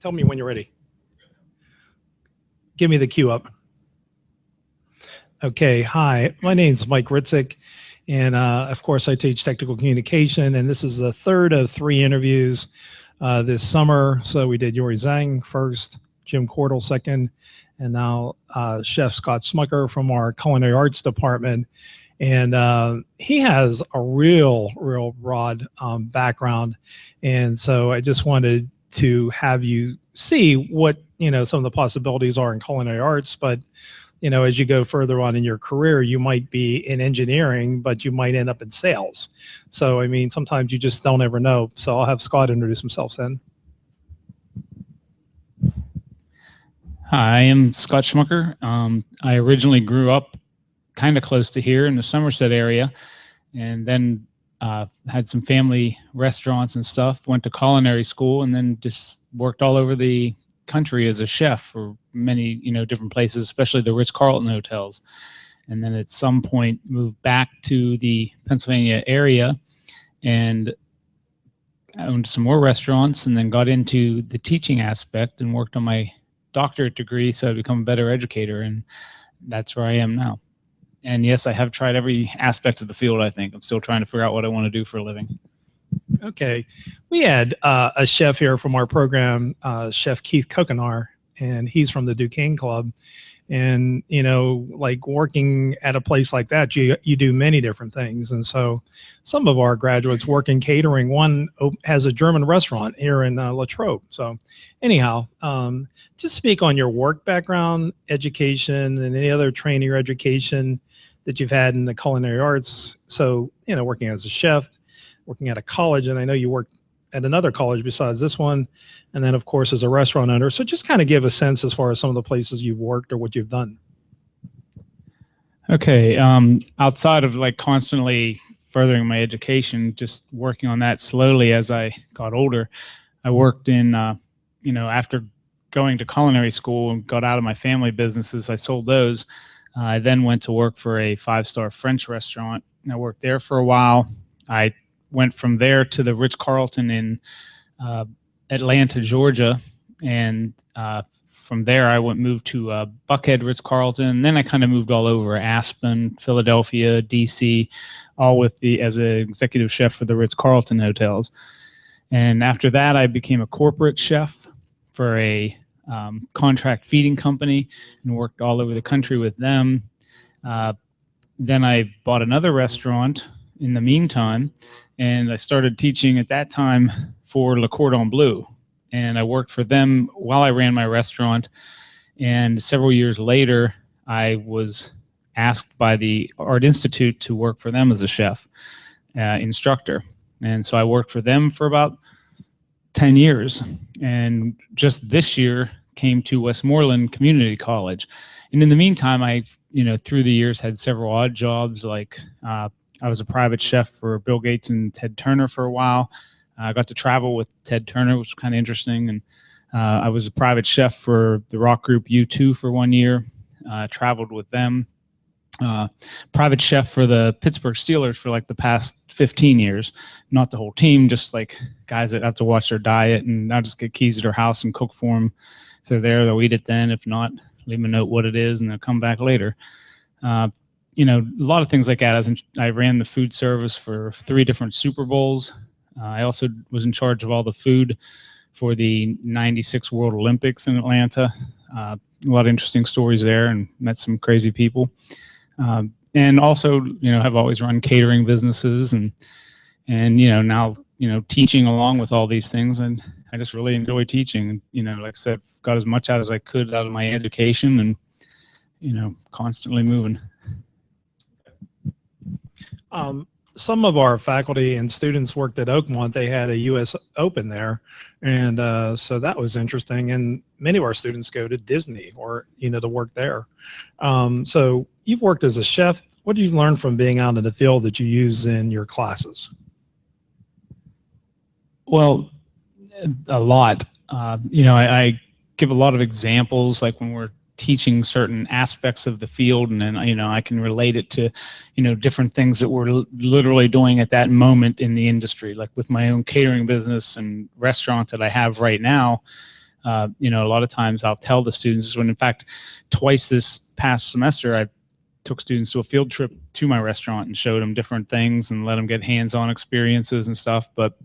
Tell me when you're ready. Give me the cue up. Okay, hi, my name's Mike Hricik, and of course I teach technical communication, and this is the third of 3 interviews this summer. So we did Yuri Zhang first, Jim Cordell second, and now Chef Scott Schmucker from our culinary arts department. And he has a real broad background, and so I just wanted to have you see what some of the possibilities are in culinary arts. But as you go further on in your career, you might be in engineering, but you might end up in sales. So I mean, sometimes you just don't ever know. So I'll have Scott introduce himself then. Hi, I am Scott Schmucker. I originally grew up kind of close to here in the Somerset area, and then had some family restaurants and stuff, went to culinary school, and then just worked all over the country as a chef for many different places, especially the Ritz-Carlton hotels. And then at some point moved back to the Pennsylvania area and owned some more restaurants, and then got into the teaching aspect and worked on my doctorate degree so I'd become a better educator, and that's where I am now. And yes, I have tried every aspect of the field, I think. I'm still trying to figure out what I want to do for a living. Okay. We had a chef here from our program, Chef Keith Kokenar, and he's from the Duquesne Club. And, like working at a place like that, you do many different things. And so some of our graduates work in catering. One has a German restaurant here in Latrobe. So anyhow, just speak on your work background, education, and any other training or education that you've had in the culinary arts. So, working as a chef, working at a college, and I know you worked at another college besides this one, and then of course as a restaurant owner. So just kind of give a sense as far as some of the places you've worked or what you've done. Okay, outside of like constantly furthering my education, just working on that slowly as I got older, I worked in, after going to culinary school and got out of my family businesses, I sold those. I then went to work for a 5-star French restaurant. I worked there for a while. I went from there to the Ritz-Carlton in Atlanta, Georgia, and from there I moved to Buckhead Ritz-Carlton. And then I kind of moved all over: Aspen, Philadelphia, DC, all as an executive chef for the Ritz-Carlton hotels. And after that, I became a corporate chef for a contract feeding company and worked all over the country with them. Then I bought another restaurant in the meantime, and I started teaching at that time for Le Cordon Bleu. And I worked for them while I ran my restaurant. And several years later, I was asked by the Art Institute to work for them as a chef instructor. And so I worked for them for about 10 years. And just this year came to Westmoreland Community College. And in the meantime, I, through the years had several odd jobs. Like I was a private chef for Bill Gates and Ted Turner for a while. I got to travel with Ted Turner, which was kind of interesting. And I was a private chef for the rock group U2 for 1 year. Traveled with them. Private chef for the Pittsburgh Steelers for like the past 15 years. Not the whole team, just like guys that have to watch their diet, and I'll just get keys to their house and cook for them. If they're there, they'll eat it then. If not, leave them a note what it is, and they'll come back later. A lot of things like that. I ran the food service for 3 different Super Bowls. I also was in charge of all the food for the '96 World Olympics in Atlanta. A lot of interesting stories there, and met some crazy people. And also, have always run catering businesses, and now, teaching along with all these things. And I just really enjoy teaching. Like I said, got as much out as I could out of my education, and, constantly moving. Some of our faculty and students worked at Oakmont. They had a U.S. Open there, and so that was interesting. And many of our students go to Disney or to work there. So you've worked as a chef. What did you learn from being out in the field that you use in your classes? Well, a lot. I give a lot of examples, like when we're teaching certain aspects of the field, and then I can relate it to different things that we're literally doing at that moment in the industry. Like with my own catering business and restaurant that I have right now, You know, a lot of times I'll tell the students, when in fact twice this past semester I took students to a field trip to my restaurant and showed them different things and let them get hands-on experiences and stuff. But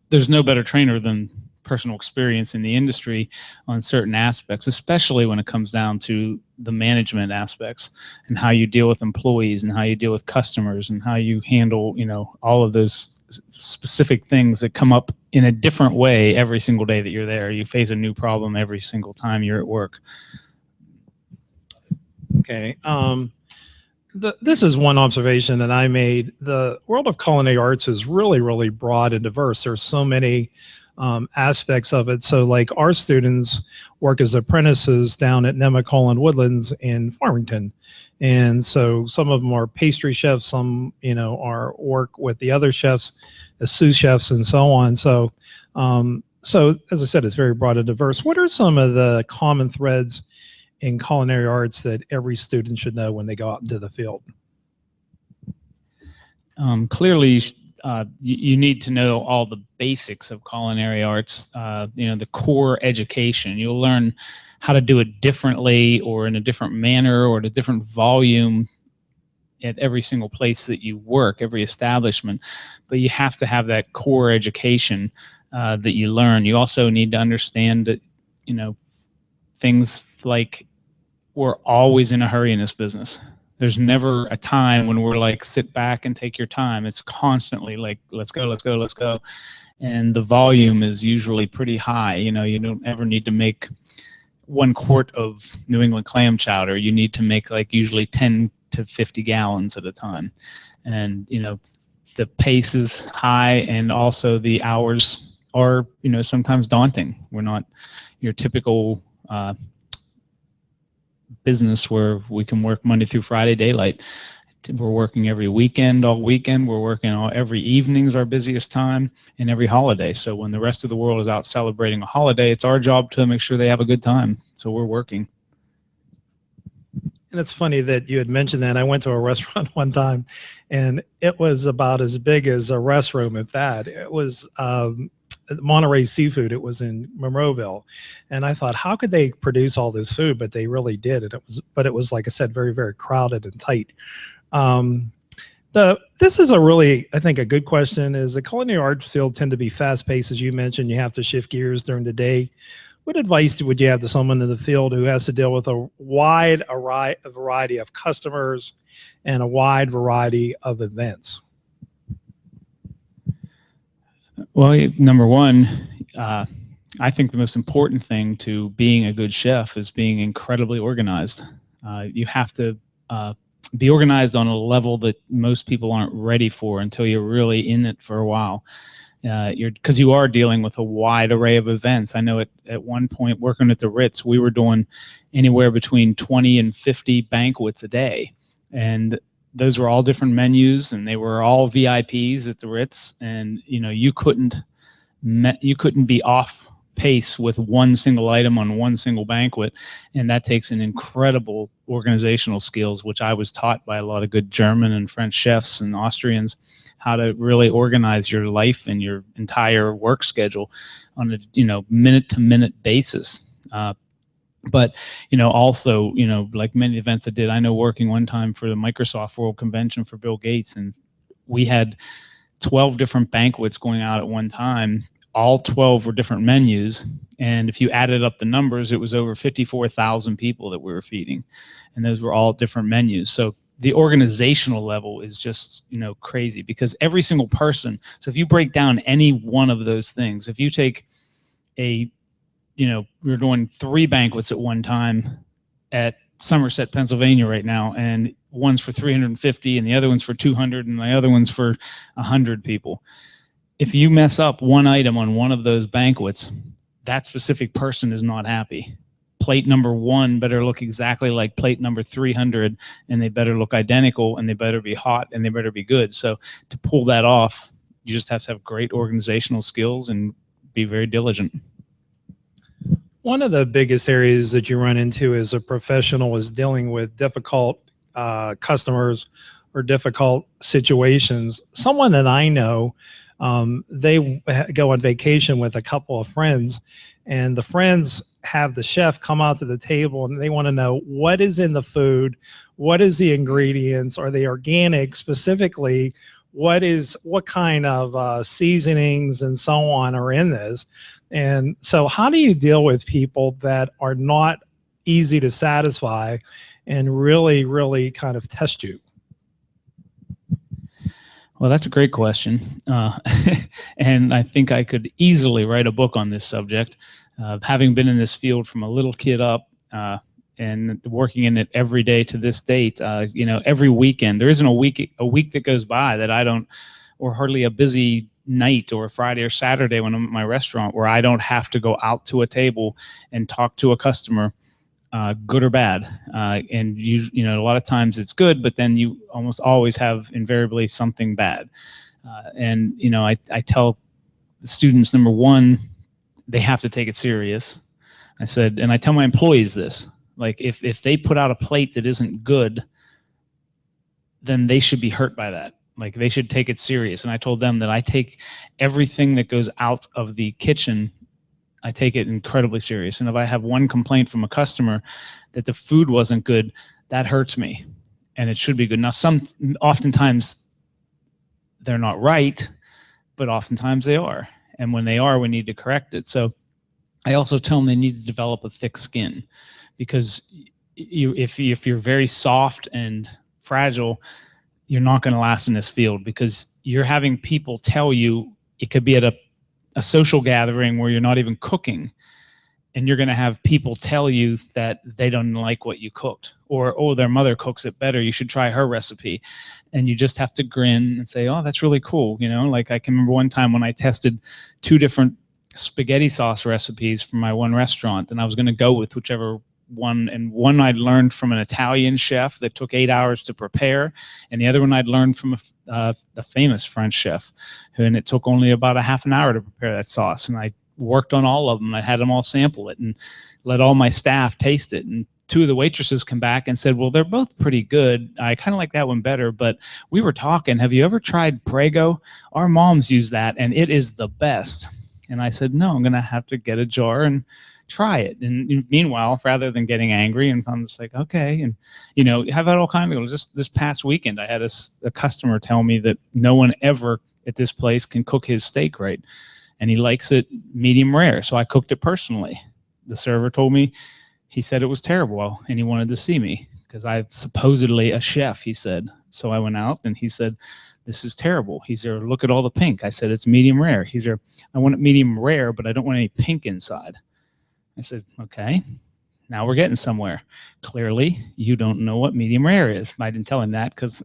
there's no better trainer than personal experience in the industry on certain aspects, especially when it comes down to the management aspects and how you deal with employees and how you deal with customers and how you handle, you know, all of those specific things that come up in a different way every single day that you're there. You face a new problem every single time you're at work. Okay. This is one observation that I made. The world of culinary arts is really, really broad and diverse. There's so many aspects of it. So like our students work as apprentices down at Nemacolin Woodlands in Farmington. And so some of them are pastry chefs, some, you know, are work with the other chefs as sous chefs and so on. So, so as I said, it's very broad and diverse. What are some of the common threads in culinary arts that every student should know when they go out into the field? Clearly, you need to know all the basics of culinary arts, you know, the core education. You'll learn how to do it differently or in a different manner or at a different volume at every single place that you work, every establishment. But you have to have that core education that you learn. You also need to understand that, you know, things like we're always in a hurry in this business. There's never a time when we're like, sit back and take your time. It's constantly like, let's go, let's go, let's go. And the volume is usually pretty high. You know, you don't ever need to make 1 quart of New England clam chowder. You need to make like usually 10 to 50 gallons at a time. And, you know, the pace is high and also the hours are, you know, sometimes daunting. We're not your typical business where we can work Monday through Friday daylight. We're working every weekend, all weekend. We're working every evening is our busiest time, and every holiday. So when the rest of the world is out celebrating a holiday, it's our job to make sure they have a good time. So we're working. And it's funny that you had mentioned that. I went to a restaurant one time, and it was about as big as a restroom at that. It was Monterey Seafood. It was in Monroeville, and I thought, how could they produce all this food? But they really did, and it was like I said, very, very crowded and tight. This is a really, I think, a good question. Is the culinary arts field tend to be fast-paced, as you mentioned? You have to shift gears during the day. What advice would you have to someone in the field who has to deal with a wide variety of customers and a wide variety of events? Well, number one, I think the most important thing to being a good chef is being incredibly organized. You have to be organized on a level that most people aren't ready for until you're really in it for a while. Because you are dealing with a wide array of events. I know at one point working at the Ritz, we were doing anywhere between 20 and 50 banquets a day. And those were all different menus, and they were all VIPs at the Ritz. And, you know, you couldn't be off pace with one single item on one single banquet. And that takes an incredible organizational skills, which I was taught by a lot of good German and French chefs and Austrians, how to really organize your life and your entire work schedule on a, you know, minute to minute basis. But, you know, also, you know, like many events I did, I know working one time for the Microsoft World Convention for Bill Gates, and we had 12 different banquets going out at one time. All 12 were different menus. And if you added up the numbers, it was over 54,000 people that we were feeding. And those were all different menus. So the organizational level is just, you know, crazy, because every single person, so if you break down any one of those things, if you take you know, we're doing 3 banquets at one time at Somerset, Pennsylvania right now, and one's for 350 and the other one's for 200 and the other one's for 100 people. If you mess up one item on one of those banquets, that specific person is not happy. Plate number 1 better look exactly like plate number 300, and they better look identical, and they better be hot, and they better be good. So to pull that off, you just have to have great organizational skills and be very diligent. One of the biggest areas that you run into as a professional is dealing with difficult customers or difficult situations. Someone that I know they go on vacation with a couple of friends, and the friends have the chef come out to the table and they want to know what is in the food, what is the ingredients, are they organic, specifically what kind of seasonings and so on are in this. And so how do you deal with people that are not easy to satisfy and really kind of test you? Well, that's a great question. And I think I could easily write a book on this subject. Having been in this field from a little kid up and working in it every day to this date, every weekend, there isn't a week that goes by that I don't, or hardly a busy night or a Friday or Saturday when I'm at my restaurant where I don't have to go out to a table and talk to a customer, good or bad. And a lot of times it's good, but then you almost always have invariably something bad. I tell the students, number one, they have to take it serious. I said, and I tell my employees this, like if they put out a plate that isn't good, then they should be hurt by that. Like they should take it serious. And I told them that I take everything that goes out of the kitchen, I take it incredibly serious. And if I have one complaint from a customer that the food wasn't good, that hurts me, and it should be good. Now, oftentimes they're not right, but oftentimes they are. And when they are, we need to correct it. So I also tell them they need to develop a thick skin, because if you're very soft and fragile, you're not going to last in this field, because you're having people tell you, it could be at a social gathering where you're not even cooking, and you're going to have people tell you that they don't like what you cooked, or, oh, their mother cooks it better, you should try her recipe. And you just have to grin and say, oh, that's really cool. Like I can remember one time when I tested 2 different spaghetti sauce recipes from my one restaurant, and I was going to go with whichever one. And one I'd learned from an Italian chef that took 8 hours to prepare, and the other one I'd learned from the famous French chef, and it took only about a half an hour to prepare that sauce. And I worked on all of them. I had them all sample it and let all my staff taste it. And 2 of the waitresses come back and said, well, they're both pretty good. I kind of like that one better, but we were talking, have you ever tried Prego? Our moms use that, and it is the best. And I said, no, I'm going to have to get a jar and try it. And meanwhile, rather than getting angry, and I'm just like, okay. And, have that all kind of, just this past weekend, I had a customer tell me that no one ever at this place can cook his steak right, and he likes it medium rare. So I cooked it personally. The server told me, he said it was terrible, and he wanted to see me because I'm supposedly a chef, he said. So I went out, and he said, this is terrible. He said, look at all the pink. I said, it's medium rare. He said, I want it medium rare, but I don't want any pink inside. I said, okay, now we're getting somewhere. Clearly, you don't know what medium rare is. I didn't tell him that, because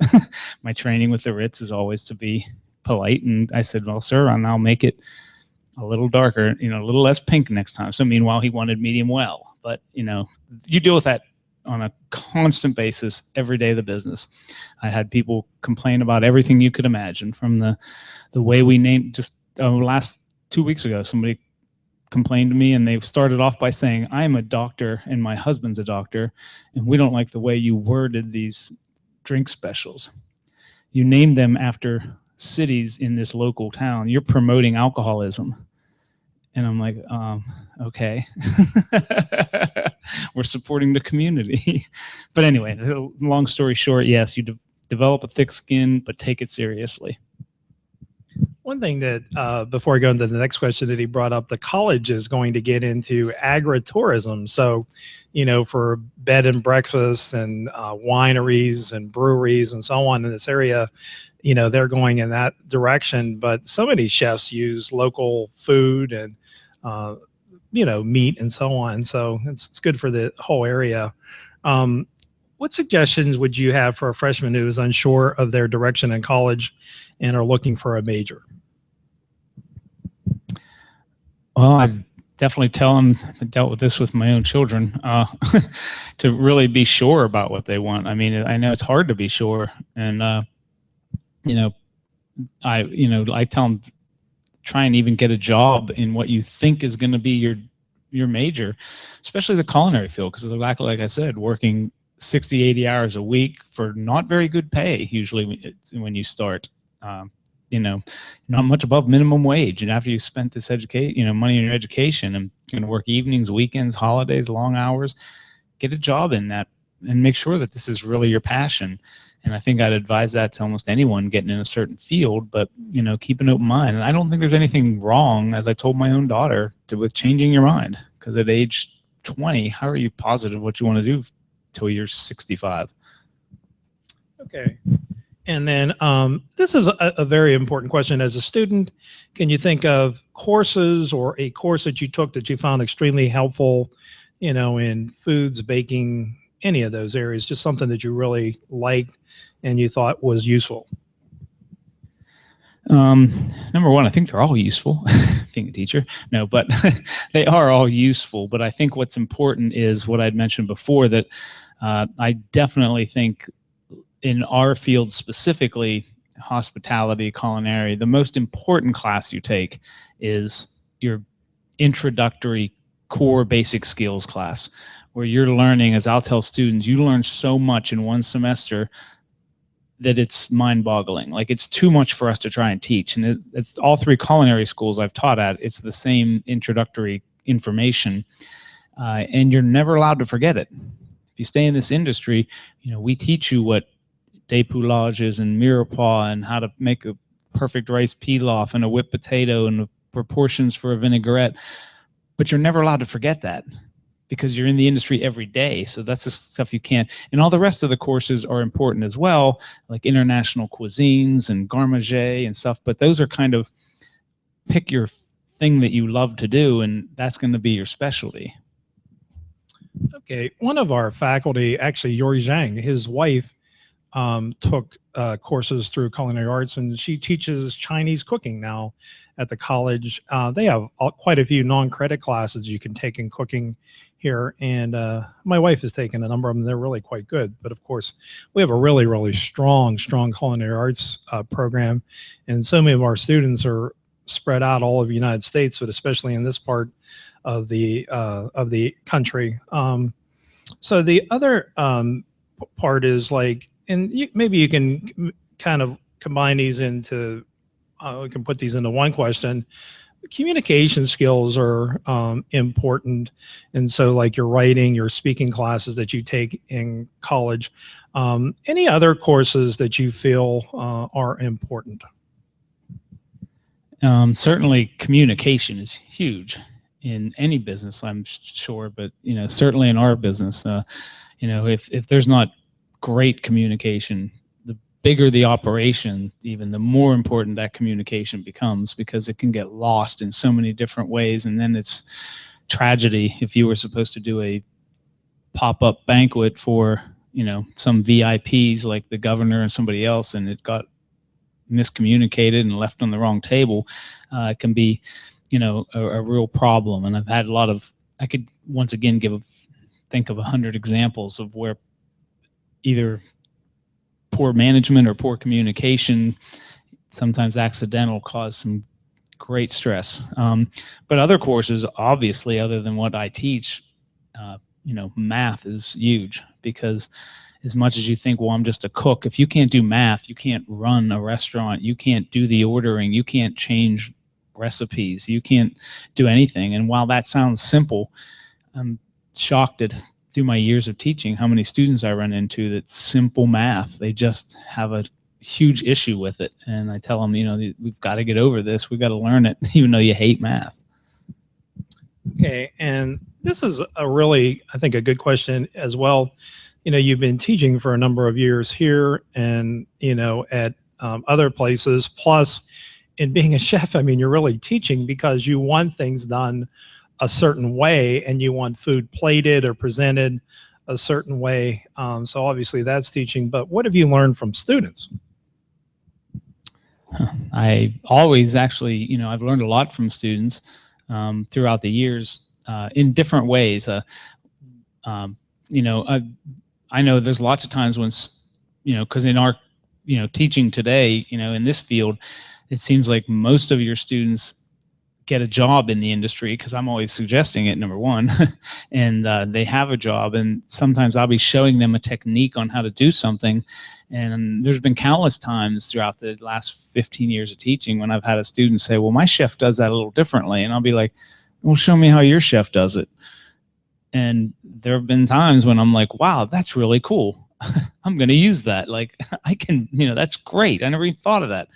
my training with the Ritz is always to be polite. And I said, well, sir, and I'll make it a little darker, a little less pink next time. So meanwhile, he wanted medium well. But, you deal with that on a constant basis every day of the business. I had people complain about everything you could imagine, from the way we named, just last 2 weeks ago, somebody complained to me, and they started off by saying, I'm a doctor and my husband's a doctor, and we don't like the way you worded these drink specials. You named them after cities in this local town. You're promoting alcoholism. And I'm like, okay. We're supporting the community. But anyway, long story short, yes, you develop a thick skin, but take it seriously. One thing that, before I go into the next question, that he brought up, the college is going to get into agritourism. So, for bed and breakfast and wineries and breweries and so on in this area, they're going in that direction. But so many chefs use local food and, meat and so on. So it's good for the whole area. What suggestions would you have for a freshman who is unsure of their direction in college and are looking for a major? Well, I definitely tell them, I dealt with this with my own children, to really be sure about what they want. I mean, I know it's hard to be sure. And, I tell them, try and even get a job in what you think is going to be your major, especially the culinary field. Because like I said, working 60, 80 hours a week for not very good pay, usually when you start. not much above minimum wage. And after you spent this money in your education, and you're going to work evenings, weekends, holidays, long hours, get a job in that and make sure that this is really your passion. And I think I'd advise that to almost anyone getting in a certain field, but, keep an open mind. And I don't think there's anything wrong, as I told my own daughter, with changing your mind. Because at age 20, how are you positive what you want to do till you're 65? Okay. And then this is a very important question. As a student, can you think of courses or a course that you took that you found extremely helpful, in foods, baking, any of those areas, just something that you really liked and you thought was useful? Number one, I think they're all useful. Being a teacher, no, but they are all useful. But I think what's important is what I'd mentioned before, that I definitely think in our field specifically, hospitality, culinary, the most important class you take is your introductory core basic skills class, where you're learning, as I'll tell students, you learn so much in one semester that it's mind-boggling. Like, it's too much for us to try and teach. And it's all three culinary schools I've taught at, it's the same introductory information, and you're never allowed to forget it. If you stay in this industry, we teach you what dépoulage is and mirepoix and how to make a perfect rice pilaf and a whipped potato and the proportions for a vinaigrette, but you're never allowed to forget that, because you're in the industry every day. So that's the stuff you can't. And all the rest of the courses are important as well, like international cuisines and garde manger and stuff. But those are kind of, pick your thing that you love to do, and that's going to be your specialty. Okay. One of our faculty, actually, Yori Zhang, his wife, took courses through culinary arts, and she teaches Chinese cooking now at the college. They have quite a few non-credit classes you can take in cooking here, and my wife has taken a number of them. They're really quite good. But of course, we have a really, really strong culinary arts program, and so many of our students are spread out all over the United States, but especially in this part of the country. So the other part is like, and maybe you can kind of combine these into, we can put these into one question. Communication skills are important. And so like your writing, your speaking classes that you take in college, any other courses that you feel are important? Certainly communication is huge in any business, I'm sure, but certainly in our business, if there's not great communication, the bigger the operation, even the more important that communication becomes, because it can get lost in so many different ways. And then it's tragedy if you were supposed to do a pop-up banquet for some VIPs like the governor and somebody else, and it got miscommunicated and left on the wrong table. It can be a real problem. And I've had a lot of, I could once again think of 100 examples of where either poor management or poor communication, sometimes accidental, cause some great stress. But other courses, obviously, other than what I teach, math is huge, because as much as you think, well, I'm just a cook, if you can't do math, you can't run a restaurant, you can't do the ordering, you can't change recipes, you can't do anything. And while that sounds simple, I'm shocked at, through my years of teaching, how many students I run into that simple math, they just have a huge issue with it. And I tell them, we've got to get over this. We've got to learn it, even though you hate math. Okay. And this is a really, I think, a good question as well. You've been teaching for a number of years here and, at other places. Plus, in being a chef, I mean, you're really teaching because you want things done a certain way and you want food plated or presented a certain way. So obviously that's teaching, but what have you learned from students? I always actually, I've learned a lot from students throughout the years in different ways. I know there's lots of times when, because in our, teaching today, in this field, it seems like most of your students get a job in the industry because I'm always suggesting it, number one, and they have a job, and sometimes I'll be showing them a technique on how to do something. And there's been countless times throughout the last 15 years of teaching when I've had a student say, well, my chef does that a little differently. And I'll be like, well, show me how your chef does it. And there have been times when I'm like, wow, that's really cool. I'm going to use that. Like, I can, that's great. I never even thought of that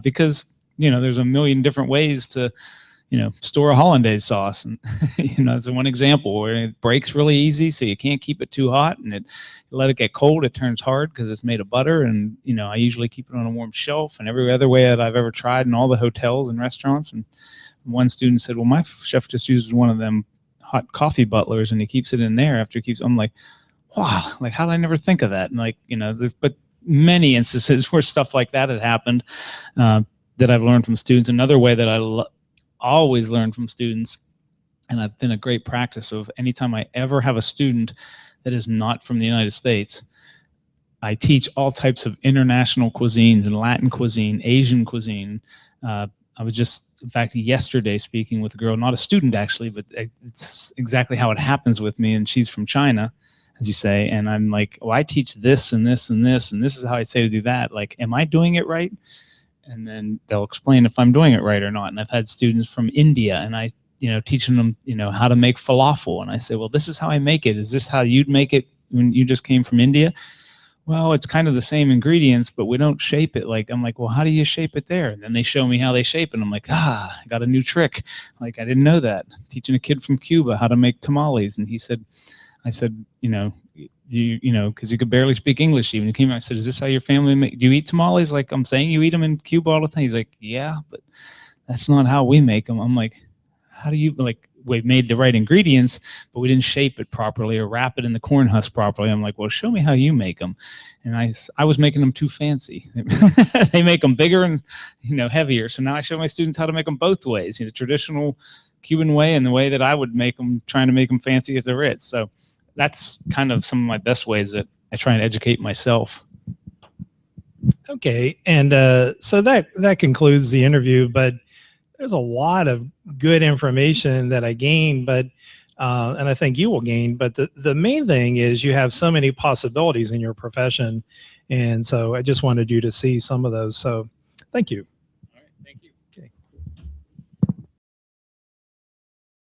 because, there's a million different ways to, store a hollandaise sauce. And, it's one example where it breaks really easy, so you can't keep it too hot, and you let it get cold, it turns hard because it's made of butter. And, I usually keep it on a warm shelf, and every other way that I've ever tried in all the hotels and restaurants. And one student said, well, my chef just uses one of them hot coffee butlers and he keeps it in there after he keeps, I'm like, wow, like how did I never think of that? And like, but many instances where stuff like that had happened that I've learned from students. Another way that I always learn from students, and I've been a great practice of anytime I ever have a student that is not from the United States, I teach all types of international cuisines and Latin cuisine, Asian cuisine. I was just, in fact, yesterday speaking with a girl, not a student actually, but it's exactly how it happens with me, and she's from China, as you say, and I'm like, oh, I teach this and this and this, and this is how I say to do that. Like, am I doing it right? And then they'll explain if I'm doing it right or not. And I've had students from India, and I, teaching them, how to make falafel. And I say, well, this is how I make it. Is this how you'd make it when you just came from India? Well, it's kind of the same ingredients, but we don't shape it. Like, I'm like, well, how do you shape it there? And then they show me how they shape it. And I'm like, I got a new trick. Like, I didn't know that. Teaching a kid from Cuba how to make tamales. And I said, because he could barely speak English even. He came out, I said, is this how your family make? Do you eat tamales like I'm saying you eat them in Cuba all the time? He's like, yeah, but that's not how we make them. I'm like, how do you, like, we made the right ingredients, but we didn't shape it properly or wrap it in the corn husk properly. I'm like, well, show me how you make them. And I was making them too fancy. They make them bigger and, heavier. So now I show my students how to make them both ways, the traditional Cuban way and the way that I would make them, trying to make them fancy as the Ritz. So that's kind of some of my best ways that I try and educate myself. Okay. And so that concludes the interview, but there's a lot of good information that I gained, but and I think you will gain. But the main thing is you have so many possibilities in your profession. And so I just wanted you to see some of those. So thank you.